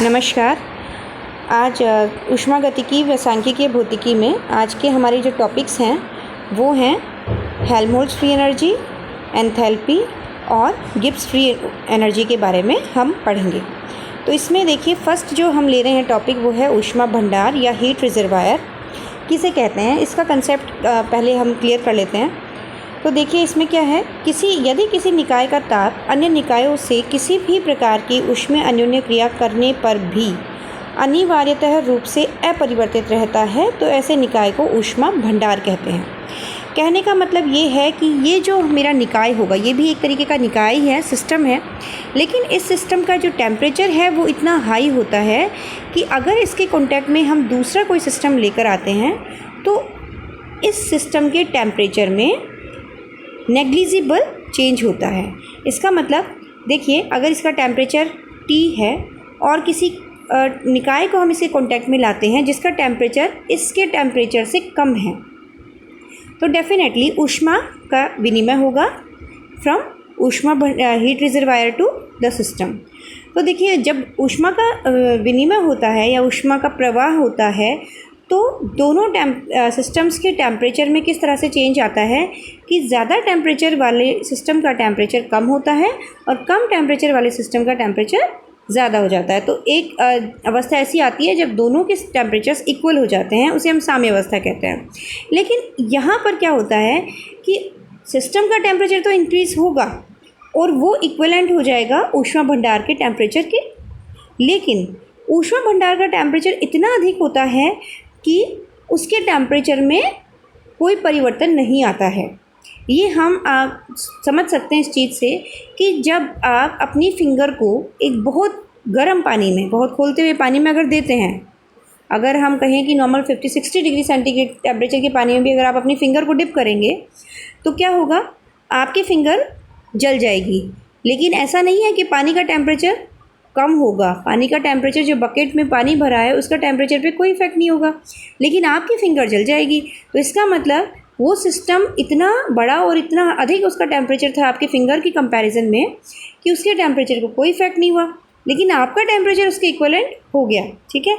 नमस्कार। आज ऊष्मागतिकी व सांख्यिकीय भौतिकी में आज के हमारे जो टॉपिक्स हैं वो हैं हेल्महोल्ट्ज़ फ्री एनर्जी, एंथैल्पी और गिब्स फ्री एनर्जी के बारे में हम पढ़ेंगे। तो इसमें देखिए फर्स्ट जो हम ले रहे हैं टॉपिक वो है ऊष्मा भंडार या हीट रिजर्वायर किसे कहते हैं। इसका कंसेप्ट पहले हम क्लियर कर लेते हैं। तो देखिए इसमें क्या है, यदि किसी निकाय का ताप अन्य निकायों से किसी भी प्रकार की ऊष्मीय अन्योन्य क्रिया करने पर भी अनिवार्यतः रूप से अपरिवर्तित रहता है तो ऐसे निकाय को ऊष्मा भंडार कहते हैं। कहने का मतलब ये है कि ये जो मेरा निकाय होगा ये भी एक तरीके का निकाय ही है, सिस्टम है, लेकिन इस सिस्टम का जो टेम्परेचर है वो इतना हाई होता है कि अगर इसके कॉन्टैक्ट में हम दूसरा कोई सिस्टम लेकर आते हैं तो इस सिस्टम के टेम्परेचर में नेग्लिजिबल चेंज होता है। इसका मतलब देखिए, अगर इसका टेम्परेचर T है और किसी निकाय को हम इसके कांटेक्ट में लाते हैं जिसका टेम्परेचर इसके टेम्परेचर से कम है तो डेफिनेटली ऊष्मा का विनिमय होगा फ्रॉम ऊष्मा heat reservoir to the system. तो देखिए जब ऊष्मा का विनिमय होता है या ऊष्मा का प्रवाह होता है तो दोनों सिस्टम्स के टेम्परेचर में किस तरह से चेंज आता है कि ज़्यादा टेम्परेचर वाले सिस्टम का टेम्परेचर कम होता है और कम टेम्परेचर वाले सिस्टम का टेम्परेचर ज़्यादा हो जाता है। तो एक अवस्था ऐसी आती है जब दोनों के टेम्परेचर्स इक्वल हो जाते हैं, उसे हम साम्य अवस्था कहते हैं। लेकिन यहाँ पर क्या होता है कि सिस्टम का टेम्परेचर तो इंक्रीज़ होगा और वो इक्वलेंट हो जाएगा ऊष्मा भंडार के टेम्परेचर के, लेकिन ऊष्मा भंडार का टेम्परेचर इतना अधिक होता है कि उसके टेम्परेचर में कोई परिवर्तन नहीं आता है। ये हम आप समझ सकते हैं इस चीज़ से कि जब आप अपनी फिंगर को एक बहुत गर्म पानी में, बहुत खोलते हुए पानी में अगर देते हैं, अगर हम कहें कि नॉर्मल 50-60 डिग्री सेंटीग्रेड टेम्परेचर के पानी में भी अगर आप अपनी फिंगर को डिप करेंगे तो क्या होगा, आपकी फिंगर जल जाएगी। लेकिन ऐसा नहीं है कि पानी का टेम्परेचर कम होगा। पानी का टेम्परेचर जो बकेट में पानी भरा है उसका टेम्परेचर पे कोई इफेक्ट नहीं होगा, लेकिन आपकी फिंगर जल जाएगी। तो इसका मतलब वो सिस्टम इतना बड़ा और इतना अधिक उसका टेम्परेचर था आपकी फिंगर की कंपैरिजन में कि उसके टेम्परेचर को कोई इफेक्ट नहीं हुआ, लेकिन आपका टेम्परेचर उसके इक्वलेंट हो गया। ठीक है,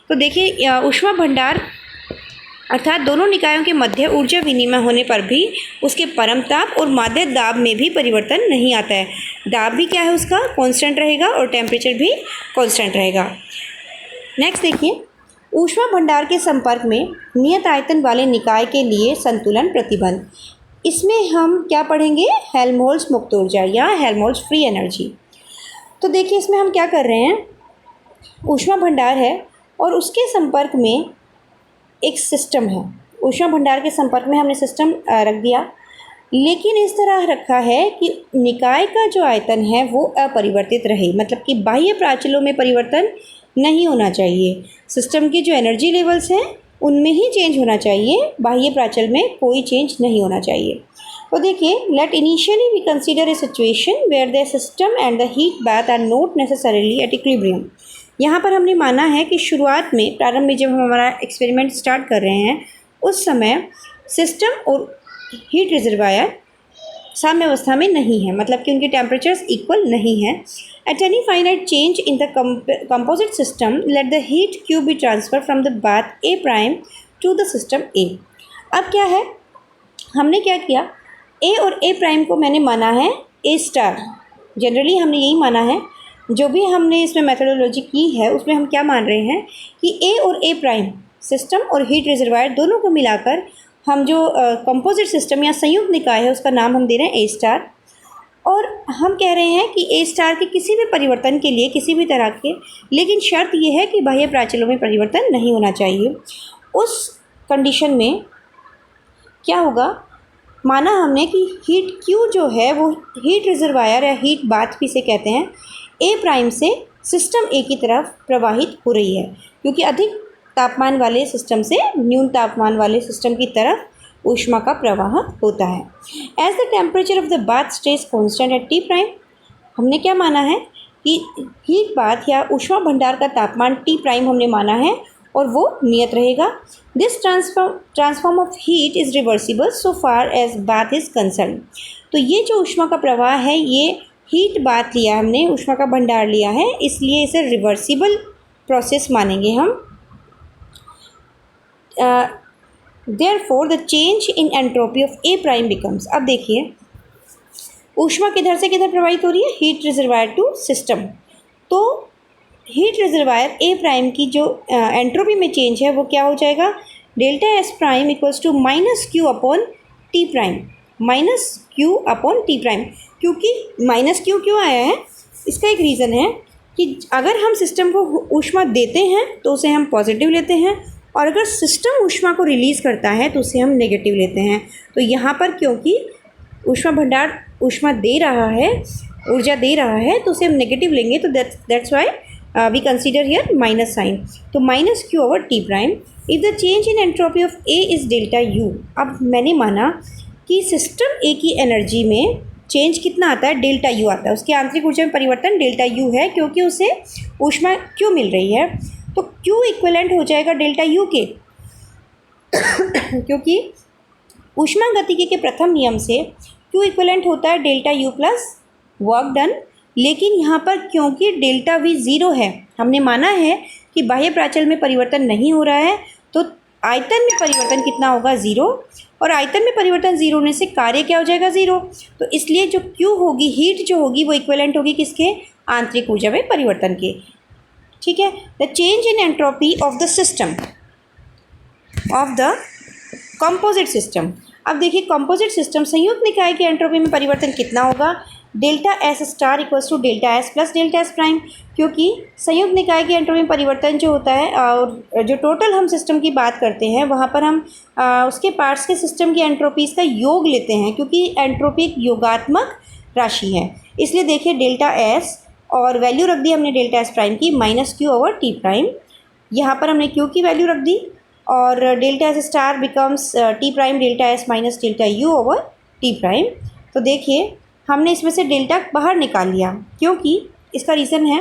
तो देखिए ऊष्मा भंडार अर्थात दोनों निकायों के मध्य ऊर्जा विनिमय होने पर भी उसके परम ताप और माध्य दाब में भी परिवर्तन नहीं आता है। दाब भी क्या है उसका कांस्टेंट रहेगा और टेम्परेचर भी कांस्टेंट रहेगा। नेक्स्ट देखिए, ऊष्मा भंडार के संपर्क में नियत आयतन वाले निकाय के लिए संतुलन प्रतिबंध। इसमें हम क्या पढ़ेंगे, हेल्महोल्ट्ज़ मुक्त ऊर्जा या हेल्महोल्ट्ज़ फ्री एनर्जी। तो देखिए इसमें हम क्या कर रहे हैं, ऊष्मा भंडार है और उसके संपर्क में एक सिस्टम है। ऊष्मा भंडार के संपर्क में हमने सिस्टम रख दिया, लेकिन इस तरह रखा है कि निकाय का जो आयतन है वो अपरिवर्तित रहे, मतलब कि बाह्य प्राचलों में परिवर्तन नहीं होना चाहिए। सिस्टम के जो एनर्जी लेवल्स हैं उनमें ही चेंज होना चाहिए, बाह्य प्राचल में कोई चेंज नहीं होना चाहिए। तो देखिए, let initially we consider a situation where the system and the heat bath are not necessarily at equilibrium. यहाँ पर हमने माना है कि शुरुआत में, प्रारंभ में जब हम हमारा एक्सपेरिमेंट स्टार्ट कर रहे हैं उस समय सिस्टम और हीट रिजर्वायर साम्य अवस्था में नहीं है, मतलब कि उनके टेम्परेचर्स इक्वल नहीं है। At any finite change in the composite system let the heat Q be transfer from the bath A prime to the system A. अब क्या है, हमने क्या किया, ए और ए प्राइम को मैंने माना है ए स्टार। जनरली हमने यही माना है, जो भी हमने इसमें मेथोडोलॉजी की है उसमें हम क्या मान रहे हैं कि ए और ए प्राइम सिस्टम और हीट रिजर्वायर दोनों को मिलाकर हम जो कंपोजिट सिस्टम या संयुक्त निकाय है उसका नाम हम दे रहे हैं ए स्टार। और हम कह रहे हैं कि ए स्टार के किसी भी परिवर्तन के लिए, किसी भी तरह के, लेकिन शर्त यह है कि बाह्य प्राचलों में परिवर्तन नहीं होना चाहिए। उस कंडीशन में क्या होगा, माना हमने कि हीट क्यू जो है वो हीट रिजर्वायर या हीट बाथ भी से कहते हैं, ए प्राइम से सिस्टम ए की तरफ प्रवाहित हो रही है, क्योंकि अधिक तापमान वाले सिस्टम से न्यून तापमान वाले सिस्टम की तरफ ऊष्मा का प्रवाह होता है। As the temperature of the bath stays constant at T prime, हमने क्या माना है कि हीट बाथ या ऊष्मा भंडार का तापमान टी प्राइम हमने माना है और वो नियत रहेगा। This transform of heat is reversible so far as bath is concern. तो ये जो ऊष्मा का प्रवाह है ये हीट बात लिया हमने, ऊष्मा का भंडार लिया है, इसलिए इसे रिवर्सिबल प्रोसेस मानेंगे हम। Therefore the change in entropy of A prime becomes, अब देखिए ऊष्मा किधर से किधर प्रवाहित हो रही है, हीट रिजर्वायर टू सिस्टम। तो हीट रिजर्वायर ए प्राइम की जो एंट्रोपी में चेंज है वो क्या हो जाएगा, delta S prime equals to minus Q upon T prime, minus Q upon T prime. क्योंकि माइनस क्यू क्यों आया है, इसका एक रीज़न है कि अगर हम सिस्टम को ऊष्मा देते हैं तो उसे हम पॉजिटिव लेते हैं, और अगर सिस्टम ऊष्मा को रिलीज़ करता है तो उसे हम नेगेटिव लेते हैं। तो यहाँ पर क्योंकि ऊष्मा भंडार ऊष्मा दे रहा है, ऊर्जा दे रहा है, तो उसे हम नेगेटिव लेंगे, तो that's why we consider here minus sign. तो minus Q over T prime if the change in entropy of A is delta U. अब मैंने माना कि सिस्टम ए की एनर्जी में चेंज कितना आता है, डेल्टा यू आता है, उसकी आंतरिक ऊर्जा में परिवर्तन डेल्टा यू है, क्योंकि उसे ऊष्मा क्यों मिल रही है। तो क्यू इक्विवेलेंट हो जाएगा डेल्टा यू के क्योंकि ऊष्मा गतिकी के प्रथम नियम से क्यू इक्विवेलेंट होता है delta U plus work done. लेकिन यहाँ पर क्योंकि डेल्टा वी ज़ीरो है, हमने माना है कि बाह्य प्राचल में परिवर्तन नहीं हो रहा है, तो आयतन में परिवर्तन कितना होगा, ज़ीरो, और आयतन में परिवर्तन ज़ीरो होने से कार्य क्या हो जाएगा, ज़ीरो। तो इसलिए जो क्यू होगी, हीट जो होगी, वो इक्विवेलेंट होगी किसके, आंतरिक ऊर्जा में परिवर्तन के। ठीक है, the change in entropy of the system of the composite system. अब देखिए कंपोजिट सिस्टम संयुक्त निकाय की एंट्रोपी में परिवर्तन कितना होगा, delta S star equals to delta S plus delta S prime. क्योंकि संयुक्त निकाय की एंट्रोपी में परिवर्तन जो होता है, और जो टोटल हम सिस्टम की बात करते हैं वहाँ पर हम उसके पार्ट्स के सिस्टम की एंट्रोपीज़ का योग लेते हैं, क्योंकि एंट्रोपी एक योगात्मक राशि है। इसलिए देखिए डेल्टा एस और वैल्यू रख दी हमने डेल्टा एस प्राइम की minus Q over T prime, यहाँ पर हमने क्यू की वैल्यू रख दी, और delta S star becomes T prime delta S minus delta U over T prime. तो देखिए हमने इसमें से डेल्टा बाहर निकाल लिया, क्योंकि इसका रीज़न है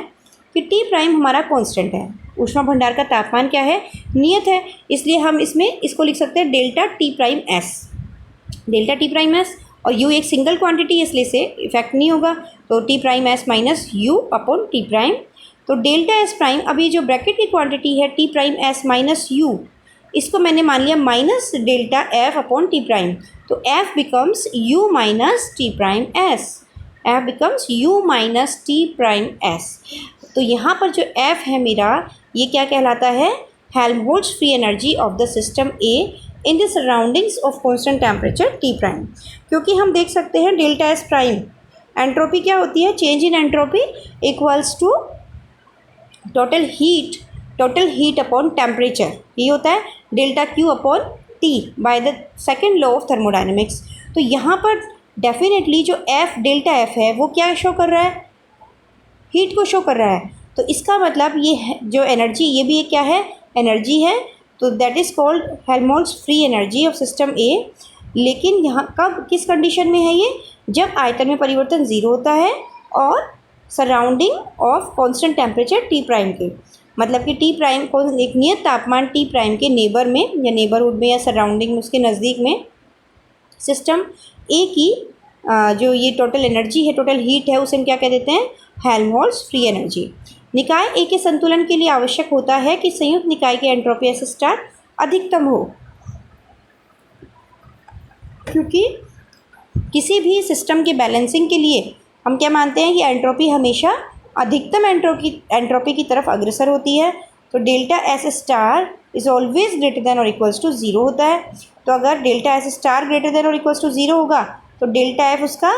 कि टी प्राइम हमारा कांस्टेंट है, ऊष्मा भंडार का तापमान क्या है, नियत है, इसलिए हम इसमें इसको लिख सकते हैं delta T prime S, delta T prime S, और यू एक सिंगल क्वांटिटी है इसलिए से इफेक्ट नहीं होगा, तो T prime S minus U upon T prime. तो डेल्टा एस प्राइम, अब ये जो ब्रैकेट की क्वांटिटी है T prime S minus U, इसको मैंने मान लिया minus delta F upon T prime, तो F becomes U minus T prime S, F becomes U minus T prime S. तो यहाँ पर जो एफ है मेरा, ये क्या कहलाता है, Helmholtz free energy of the system A in the surroundings of constant temperature T prime. क्योंकि हम देख सकते हैं डेल्टा एस प्राइम एंट्रोपी क्या होती है, change in entropy equals to total heat upon temperature, ये होता है delta Q upon T by the second law of thermodynamics. तो यहाँ पर डेफिनेटली जो एफ डेल्टा एफ है वो क्या शो कर रहा है, हीट को शो कर रहा है। तो इसका मतलब ये है जो एनर्जी, ये भी क्या है, एनर्जी है, तो that is called Helmholtz free energy of system A. लेकिन यहाँ कब, किस कंडीशन में है ये, जब आयतन में परिवर्तन ज़ीरो होता है और surrounding of constant temperature T prime के, मतलब कि टी प्राइम को एक नियत तापमान टी प्राइम के नेबर में या नेबरहुड में या सराउंडिंग में, उसके नज़दीक में सिस्टम ए की जो ये टोटल एनर्जी है, टोटल हीट है, उसे हम क्या कह देते हैं, हेल्महोल्ट्ज़ फ्री एनर्जी। निकाय ए के संतुलन के लिए आवश्यक होता है कि संयुक्त निकाय की एंट्रोपी एस स्टार अधिकतम हो, क्योंकि किसी भी सिस्टम के बैलेंसिंग के लिए हम क्या मानते हैं कि एंट्रोपी हमेशा अधिकतम एंट्रोपी की तरफ अग्रसर होती है। तो delta S star is always greater than और इक्वल्स टू ज़ीरो होता है। तो अगर delta S star greater than और इक्वल्स टू ज़ीरो होगा तो डेल्टा एफ उसका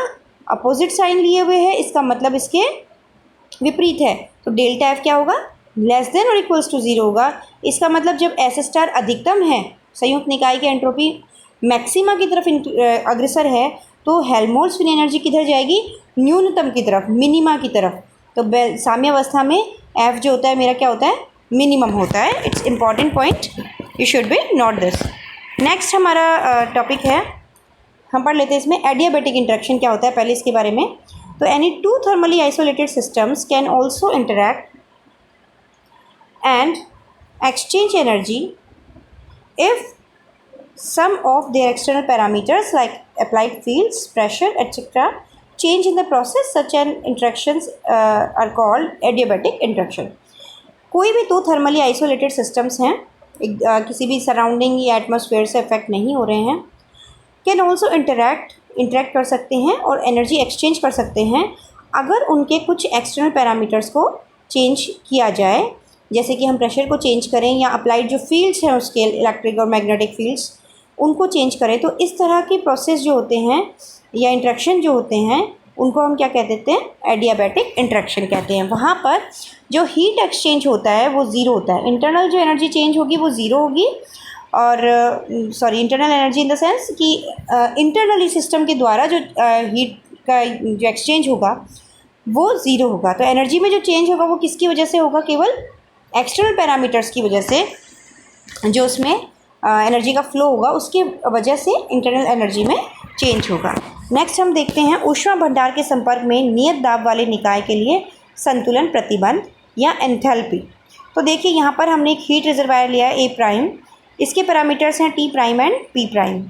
अपोजिट साइन लिए हुए है, इसका मतलब इसके विपरीत है। तो डेल्टा एफ क्या होगा, लेस देन और इक्वल्स टू ज़ीरो होगा। इसका मतलब जब एस स्टार अधिकतम है, संयुक्त निकाय की एंट्रोपी मैक्सिमा की तरफ अग्रसर है, तो हेल्महोल्ट्ज़ फ्री एनर्जी किधर जाएगी, न्यूनतम की तरफ, मिनिमा की तरफ। तो साम्यावस्था में एफ जो होता है मेरा क्या होता है, मिनिमम होता है। It's important point, you should be note this. Next हमारा टॉपिक है, हम पढ़ लेते हैं इसमें एडियाबैटिक इंटरेक्शन क्या होता है, पहले इसके बारे में। तो any two thermally isolated systems can also interact and exchange energy if some of their external parameters like applied fields, pressure, etc. change in the process such an interactions are called adiabatic interaction. कोई भी दो thermally isolated systems हैं, किसी भी surrounding या atmosphere से affect नहीं हो रहे हैं, कैन ऑल्सो इंटरेक्ट कर सकते हैं और एनर्जी एक्सचेंज कर सकते हैं अगर उनके कुछ एक्सटर्नल पैरामीटर्स को चेंज किया जाए, जैसे कि हम प्रेशर को चेंज करें या अप्लाइड जो फील्ड्स हैं उसके इलेक्ट्रिक और मैग्नेटिक फील्ड्स उनको चेंज करें। तो इस तरह के प्रोसेस जो होते हैं या इंटरेक्शन जो होते हैं उनको हम क्या कह देते हैं, एडियाबैटिक इंटरेक्शन कहते हैं। वहाँ पर जो हीट एक्सचेंज होता है वो ज़ीरो होता है, इंटरनल जो एनर्जी चेंज होगी वो ज़ीरो होगी, और internal energy in the sense कि इंटरनली सिस्टम के द्वारा जो हीट का जो एक्सचेंज होगा वो ज़ीरो होगा। तो एनर्जी में जो चेंज होगा वो किसकी वजह से होगा, केवल एक्सटर्नल पैरामीटर्स की वजह से, जो उसमें एनर्जी का फ्लो होगा उसके वजह से इंटरनल एनर्जी में चेंज होगा। नेक्स्ट हम देखते हैं ऊष्मा भंडार के संपर्क में नियत दाब वाले निकाय के लिए संतुलन प्रतिबंध या एंथैल्पी। तो देखिए यहाँ पर हमने एक हीट रिजर्वायर लिया है ए प्राइम, इसके पैरामीटर्स हैं T prime and P prime.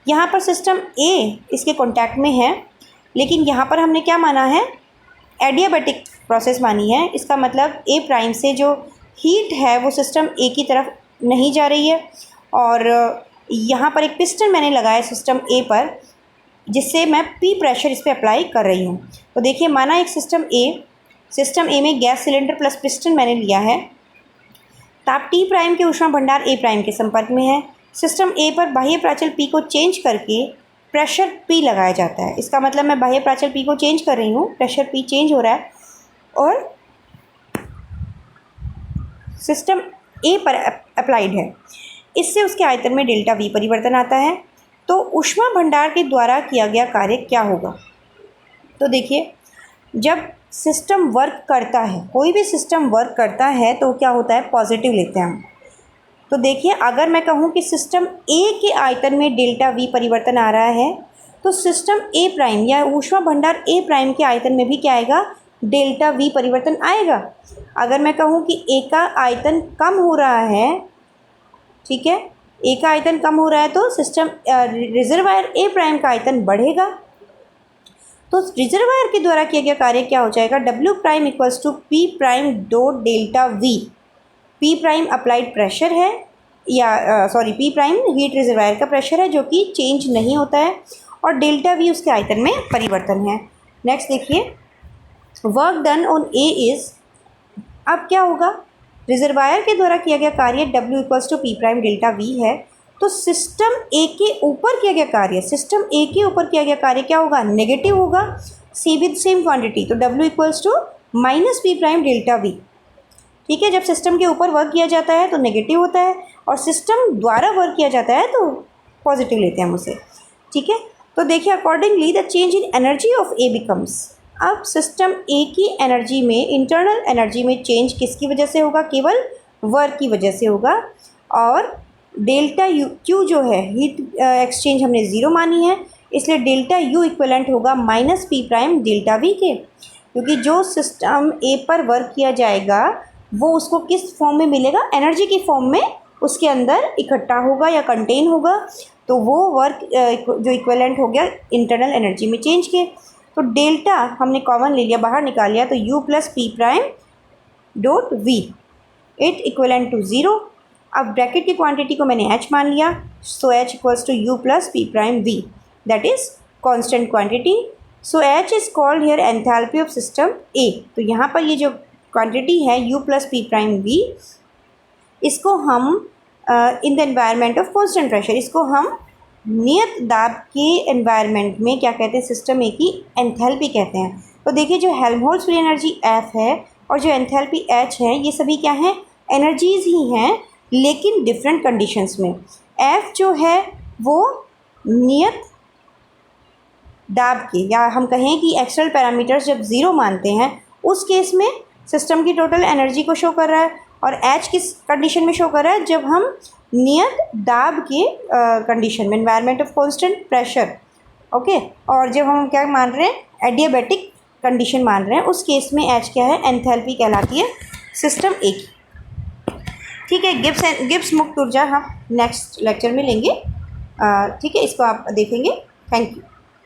यहाँ पर सिस्टम ए इसके कॉन्टैक्ट में है, लेकिन यहाँ पर हमने क्या माना है, एडियाबैटिक प्रोसेस मानी है। इसका मतलब ए प्राइम से जो हीट है वो सिस्टम ए की तरफ नहीं जा रही है, और यहाँ पर एक पिस्टन मैंने लगाया सिस्टम ए पर, जिससे मैं पी प्रेशर इस पर अप्लाई कर रही हूँ। तो देखिए माना एक सिस्टम ए में गैस सिलेंडर प्लस पिस्टन मैंने लिया है, ताप टी प्राइम के ऊष्मा भंडार ए प्राइम के संपर्क में है। सिस्टम ए पर बाह्य प्राचल पी को चेंज करके प्रेशर पी लगाया जाता है। इसका मतलब मैं बाह्य प्राचल पी को चेंज कर रही हूँ, प्रेशर पी चेंज हो रहा है, और सिस्टम ए पर अप्लाइड है। इससे उसके आयतन में डेल्टा वी परिवर्तन आता है। तो ऊष्मा भंडार के द्वारा किया गया कार्य क्या होगा, तो देखिए जब सिस्टम वर्क करता है, कोई भी सिस्टम वर्क करता है तो क्या होता है, पॉजिटिव लेते हैं हम। तो देखिए अगर मैं कहूँ कि सिस्टम ए के आयतन में डेल्टा वी परिवर्तन आ रहा है, तो सिस्टम ए प्राइम या ऊष्मा भंडार ए प्राइम के आयतन में भी क्या आएगा, डेल्टा वी परिवर्तन आएगा। अगर मैं कहूँ कि ए का आयतन कम हो रहा है, ठीक है, ए का आयतन कम हो रहा है, तो सिस्टम रिजर्वायर ए प्राइम का आयतन बढ़ेगा। तो रिजर्वायर के द्वारा किया गया कार्य क्या हो जाएगा, W prime equals to P prime dot delta V. P prime applied pressure है, या पी प्राइम हीट रिजर्वायर का प्रेशर है जो कि चेंज नहीं होता है, और डेल्टा वी उसके आयतन में परिवर्तन है। नेक्स्ट देखिए, work done on A is, अब क्या होगा, रिजर्वायर के द्वारा किया गया कार्य W equals to P prime delta V है। तो सिस्टम ए के ऊपर किया गया कार्य, सिस्टम ए के ऊपर किया गया कार्य क्या होगा, नेगेटिव होगा, सी विद सेम क्वांटिटी। तो W equals to minus P prime delta V. ठीक है, जब सिस्टम के ऊपर वर्क किया जाता है तो नेगेटिव होता है, और सिस्टम द्वारा वर्क किया जाता है तो पॉजिटिव लेते हैं हम उसे। ठीक है, तो देखिए accordingly the change in energy of A becomes, अब सिस्टम ए की एनर्जी में, इंटरनल एनर्जी में चेंज किसकी वजह से होगा, केवल वर्क की वजह से होगा। और डेल्टा यू क्यू जो है, हीट एक्सचेंज हमने ज़ीरो मानी है, इसलिए डेल्टा यू इक्विवेलेंट होगा minus P prime delta we के, क्योंकि जो सिस्टम ए पर वर्क किया जाएगा वो उसको किस फॉर्म में मिलेगा, एनर्जी की फॉर्म में उसके अंदर इकट्ठा होगा या कंटेन होगा। तो वो वर्क जो इक्विवेलेंट हो गया इंटरनल एनर्जी में चेंज के। तो डेल्टा हमने कॉमन ले लिया, बाहर निकाल लिया, तो u plus P prime dot V, it equivalent to zero. अब ब्रैकेट की क्वांटिटी को मैंने h मान लिया, so h equals to u plus P prime V, that is constant quantity. So h is called here enthalpy of system A. तो यहाँ पर ये जो क्वांटिटी है u plus P prime V, इसको हम in the environment of constant pressure, इसको हम नियत दाब के एनवायरनमेंट में क्या कहते हैं, सिस्टम ए की एंथैल्पी कहते हैं। तो देखिए जो हेल्महोल्ट्ज़ फ्री एनर्जी एफ है और जो एंथैल्पी एच है, ये सभी क्या हैं, एनर्जीज़ ही हैं, लेकिन डिफरेंट कंडीशंस में। एफ जो है वो नियत दाब के, या हम कहें कि एक्सटर्नल पैरामीटर्स जब ज़ीरो मानते हैं उस केस में सिस्टम की टोटल एनर्जी को शो कर रहा है, और एच किस कंडीशन में शो कर रहा है, जब हम नियत दाब के कंडीशन में, environment of constant pressure, okay. और जब हम क्या मान रहे हैं, एडियाबैटिक कंडीशन मान रहे हैं, उस केस में एच क्या है, एंथैल्पी कहलाती है सिस्टम ए की। ठीक है, गिब्स मुक्त ऊर्जा हम नेक्स्ट लेक्चर में लेंगे। ठीक है, इसको आप देखेंगे। Thank you.